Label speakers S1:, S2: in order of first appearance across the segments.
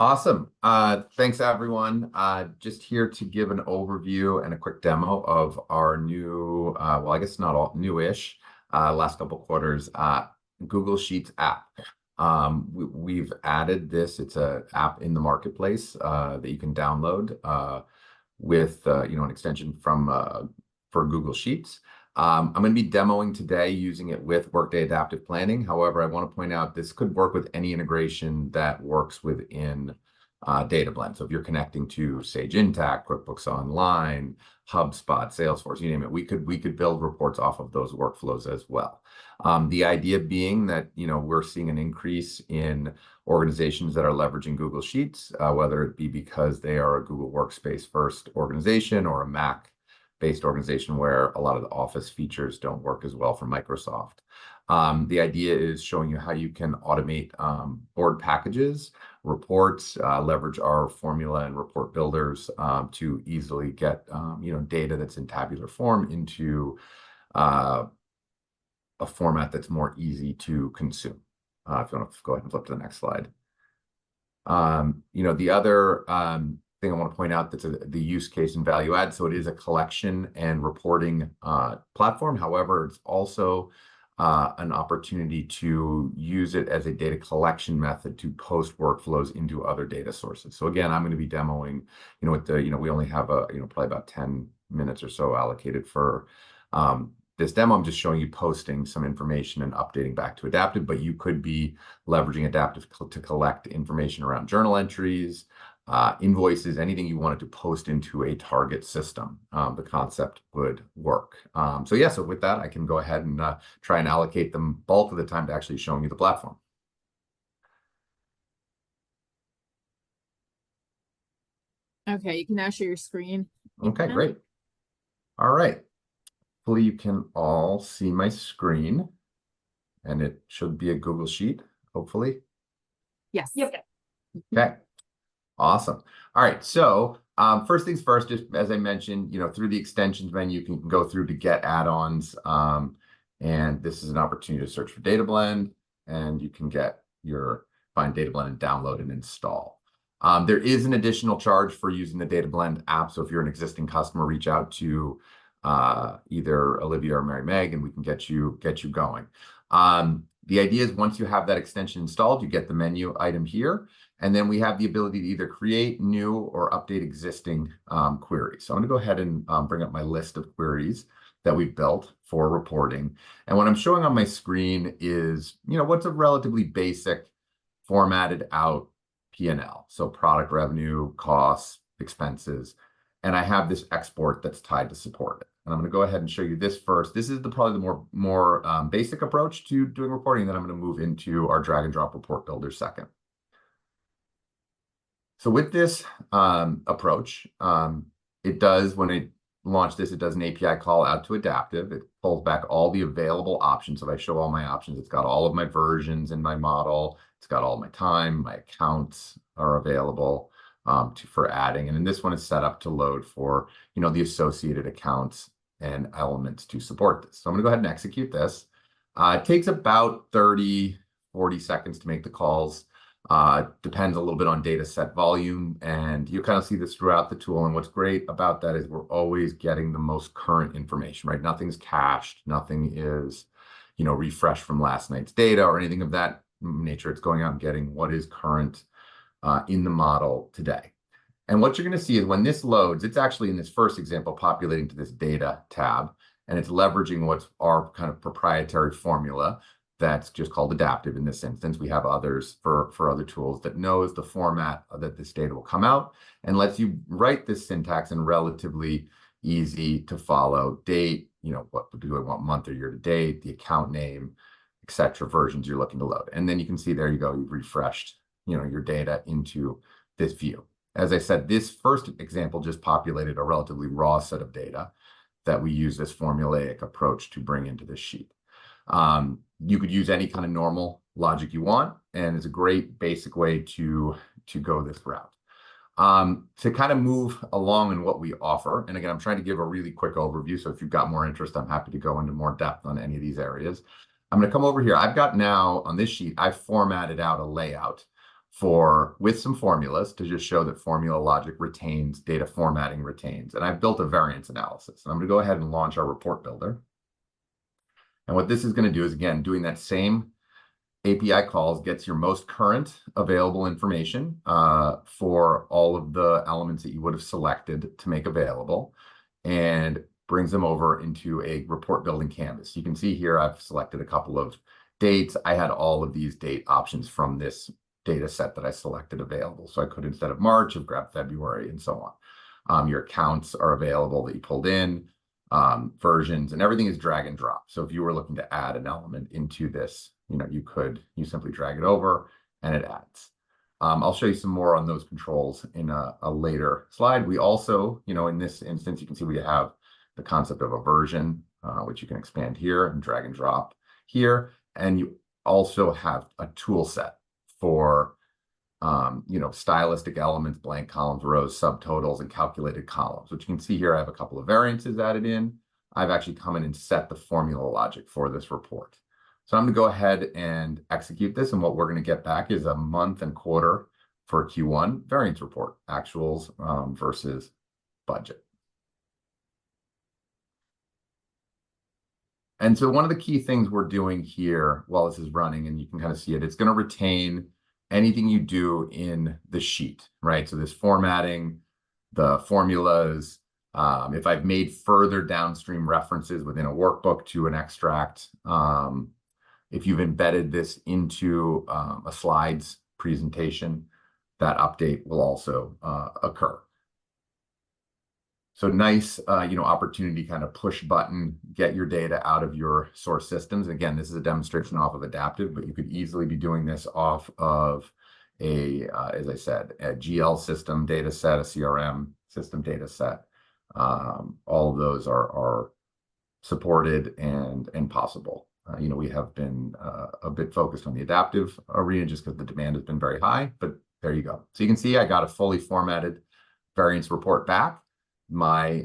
S1: Awesome. Thanks, everyone. Just here to give an overview and a quick demo of our new, well, I guess not all newish, last couple quarters, Google Sheets app. We've added this. It's an app in the marketplace that you can download with an extension from for Google Sheets. I'm going to be demoing today using it with Workday Adaptive Planning. However, I want to point out this could work with any integration that works within DataBlend. So if you're connecting to Sage Intacct, QuickBooks Online, HubSpot, Salesforce, you name it, we could build reports off of those workflows as well. The idea being that we're seeing an increase in organizations that are leveraging Google Sheets, whether it be because they are a Google Workspace first organization or a Mac-based organization where a lot of the Office features don't work as well for Microsoft. The idea is showing you how you can automate board packages, reports, leverage our formula and report builders to easily get data that's in tabular form into a format that's more easy to consume. If you want to go ahead and flip to the next slide. The other thing I want to point out that's the use case and value add. So it is a collection and reporting platform. However, it's also an opportunity to use it as a data collection method to post workflows into other data sources. So again, I'm going to be demoing, we only have probably about 10 minutes or so allocated for this demo. I'm just showing you posting some information and updating back to Adaptive, but you could be leveraging Adaptive to collect information around journal entries, invoices, anything you wanted to post into a target system. The concept would work. So with that, I can go ahead and try and allocate the bulk of the time to actually showing you the platform.
S2: Okay, you can now share your screen.
S1: Okay, great. All right. Hopefully you can all see my screen, and it should be a Google Sheet, hopefully.
S2: Yes.
S3: Yep.
S1: Okay. Awesome. All right. So first things first, just as I mentioned, through the extensions menu, you can go through to get add-ons. And this is an opportunity to search for DataBlend, and you can find DataBlend and download and install. There is an additional charge for using the DataBlend app. So if you're an existing customer, reach out to either Olivia or Mary Meg, and we can get you going. The idea is once you have that extension installed, you get the menu item here, and then we have the ability to either create new or update existing queries. So I'm going to go ahead and bring up my list of queries that we've built for reporting. And what I'm showing on my screen is, what's a relatively basic formatted out P&L. So product revenue, costs, expenses, and I have this export that's tied to support it. And I'm going to go ahead and show you this first. This is probably the more basic approach to doing reporting. Then I'm going to move into our drag and drop report builder second. So with this approach, it does, when it launched this, it does an API call out to Adaptive. It pulls back all the available options. So if I show all my options, it's got all of my versions in my model. It's got all my time, my accounts are available for adding. And then this one is set up to load for, the associated accounts and elements to support this. So I'm going to go ahead and execute this. It takes about 30, 40 seconds to make the calls. Depends a little bit on data set volume, and you kind of see this throughout the tool. And what's great about that is we're always getting the most current information, right? Nothing's cached, nothing is, refreshed from last night's data or anything of that nature. It's going out and getting what is current in the model today. And what you're going to see is when this loads, it's actually in this first example populating to this data tab, and it's leveraging what's our kind of proprietary formula that's just called Adaptive in this instance. We have others for other tools that knows the format that this data will come out and lets you write this syntax in relatively easy to follow date, what do I want, month or year to date, the account name, etc., versions you're looking to load. And then you can see, there you go, you've refreshed, your data into this view. As I said, this first example just populated a relatively raw set of data that we use this formulaic approach to bring into this sheet. You could use any kind of normal logic you want, and it's a great basic way to go this route. To kind of move along in what we offer, and again, I'm trying to give a really quick overview, so if you've got more interest, I'm happy to go into more depth on any of these areas. I'm going to come over here. I've got now, on this sheet, I've formatted out a layout with some formulas to just show that formula logic retains, data formatting retains. And I've built a variance analysis. And I'm going to go ahead and launch our report builder. And what this is going to do is, again, doing that same API calls, gets your most current available information for all of the elements that you would have selected to make available, and brings them over into a report building canvas. You can see here I've selected a couple of dates. I had all of these date options from this data set that I selected available. So I could, instead of March, have grabbed February and so on. Your accounts are available that you pulled in, versions, and everything is drag and drop. So if you were looking to add an element into this, you simply drag it over and it adds. I'll show you some more on those controls in a later slide. We also, in this instance, you can see we have the concept of a version, which you can expand here and drag and drop here. And you also have a tool set for, stylistic elements, blank columns, rows, subtotals, and calculated columns, which you can see here. I have a couple of variances added in. I've actually come in and set the formula logic for this report. So I'm going to go ahead and execute this. And what we're going to get back is a month and quarter for Q1 variance report, actuals versus budget. And so one of the key things we're doing here while this is running, and you can kind of see it, it's going to retain anything you do in the sheet, right? So this formatting, the formulas, if I've made further downstream references within a workbook to an extract, if you've embedded this into a slides presentation, that update will also occur. So nice, opportunity, kind of push button, get your data out of your source systems. Again, this is a demonstration off of Adaptive, but you could easily be doing this off of as I said, a GL system data set, a CRM system data set. All of those are supported and possible. We have been a bit focused on the adaptive arena just because the demand has been very high, but there you go. So you can see I got a fully formatted variance report back. My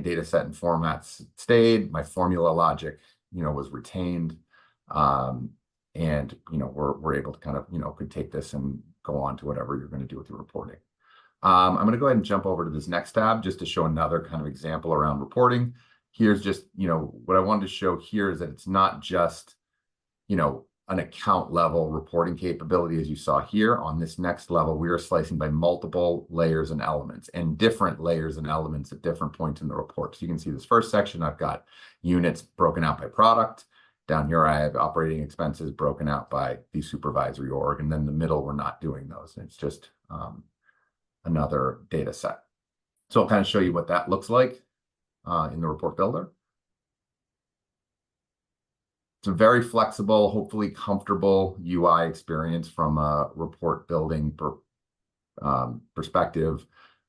S1: data set and formats stayed. My formula logic, was retained. And we're able to kind of, could take this and go on to whatever you're going to do with your reporting. I'm going to go ahead and jump over to this next tab just to show another kind of example around reporting. Here's just, what I wanted to show here is that it's not just, an account level reporting capability, as you saw here. On this next level, we are slicing by multiple layers and elements, and different layers and elements at different points in the report. So you can see this first section, I've got units broken out by product. Down here, I have operating expenses broken out by the supervisory org. And then the middle, we're not doing those. It's just another data set. So I'll kind of show you what that looks like in the report builder. It's a very flexible, hopefully comfortable UI experience from a report building perspective,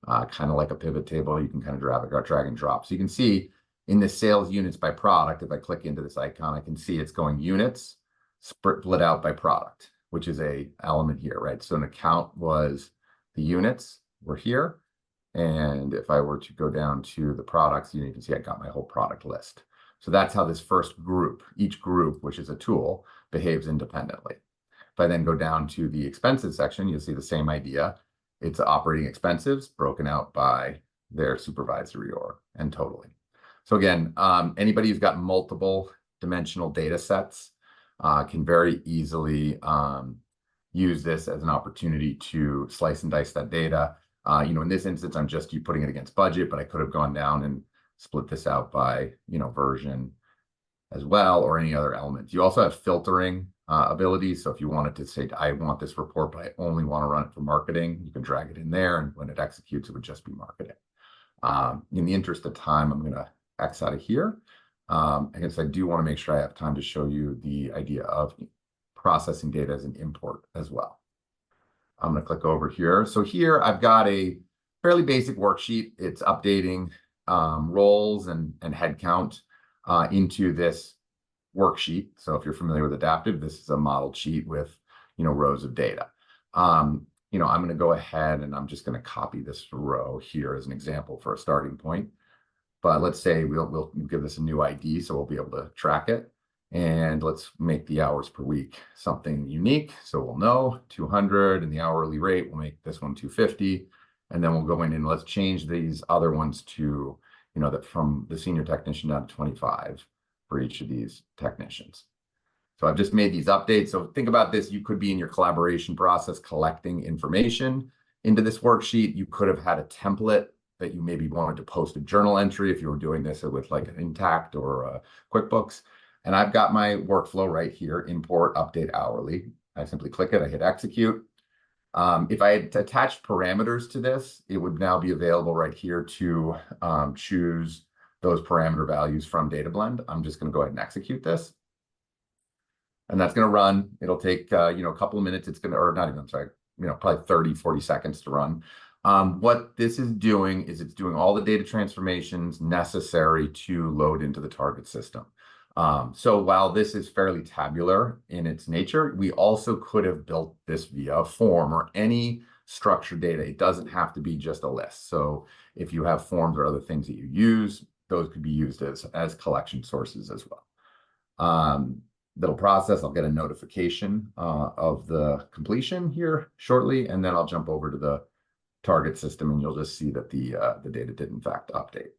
S1: kind of like a pivot table. You can kind of drag and drop. So you can see in the sales units by product, if I click into this icon, I can see it's going units split out by product, which is a element here, right? So an account was the units were here. And if I were to go down to the products, you can see I got my whole product list. So that's how this first group, each group, which is a tool, behaves independently. If I then go down to the expenses section, you'll see the same idea. It's operating expenses broken out by their supervisory org and totally. So again, anybody who's got multiple dimensional data sets can very easily use this as an opportunity to slice and dice that data. In this instance, I'm just putting it against budget, but I could have gone down and split this out by, version as well, or any other elements. You also have filtering abilities. So if you wanted to say, I want this report, but I only want to run it for marketing, you can drag it in there. And when it executes, it would just be marketing. In the interest of time, I'm going to X out of here. I guess I do want to make sure I have time to show you the idea of processing data as an import as well. I'm going to click over here. So here I've got a fairly basic worksheet. It's updating roles and headcount into this worksheet. So if you're familiar with Adaptive, this is a modeled sheet with, rows of data. I'm going to go ahead and I'm just going to copy this row here as an example for a starting point. But let's say we'll give this a new ID, so we'll be able to track it. And let's make the hours per week something unique. So we'll know 200 and the hourly rate, we'll make this one 250. And then we'll go in and let's change these other ones to, that from the senior technician down to 25 for each of these technicians. So I've just made these updates. So think about this. You could be in your collaboration process collecting information into this worksheet. You could have had a template that you maybe wanted to post a journal entry if you were doing this with like an Intact or QuickBooks. And I've got my workflow right here, import, update hourly. I simply click it, I hit execute. If I had attached parameters to this, it would now be available right here to choose those parameter values from DataBlend. I'm just going to go ahead and execute this. And that's going to run. It'll take, a couple of minutes. It's going to, or not even, I'm sorry, probably 30, 40 seconds to run. What this is doing is it's doing all the data transformations necessary to load into the target system. So while this is fairly tabular in its nature, we also could have built this via a form or any structured data. It doesn't have to be just a list. So if you have forms or other things that you use, those could be used as collection sources as well. That'll process. I'll get a notification of the completion here shortly, and then I'll jump over to the target system, and you'll just see that the data did in fact update.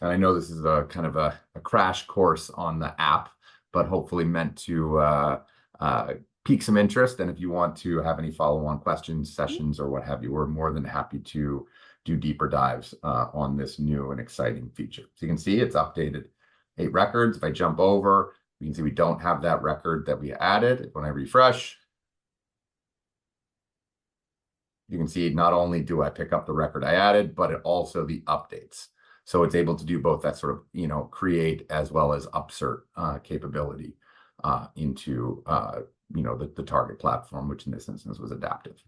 S1: And I know this is a kind of a crash course on the app, but hopefully meant to pique some interest. And if you want to have any follow-on questions, sessions, or what have you, we're more than happy to do deeper dives on this new and exciting feature. So you can see it's updated 8 records. If I jump over, you can see we don't have that record that we added. When I refresh, you can see not only do I pick up the record I added, but it also the updates. So it's able to do both that sort of, create as well as upsert capability into, the target platform, which in this instance was adaptive.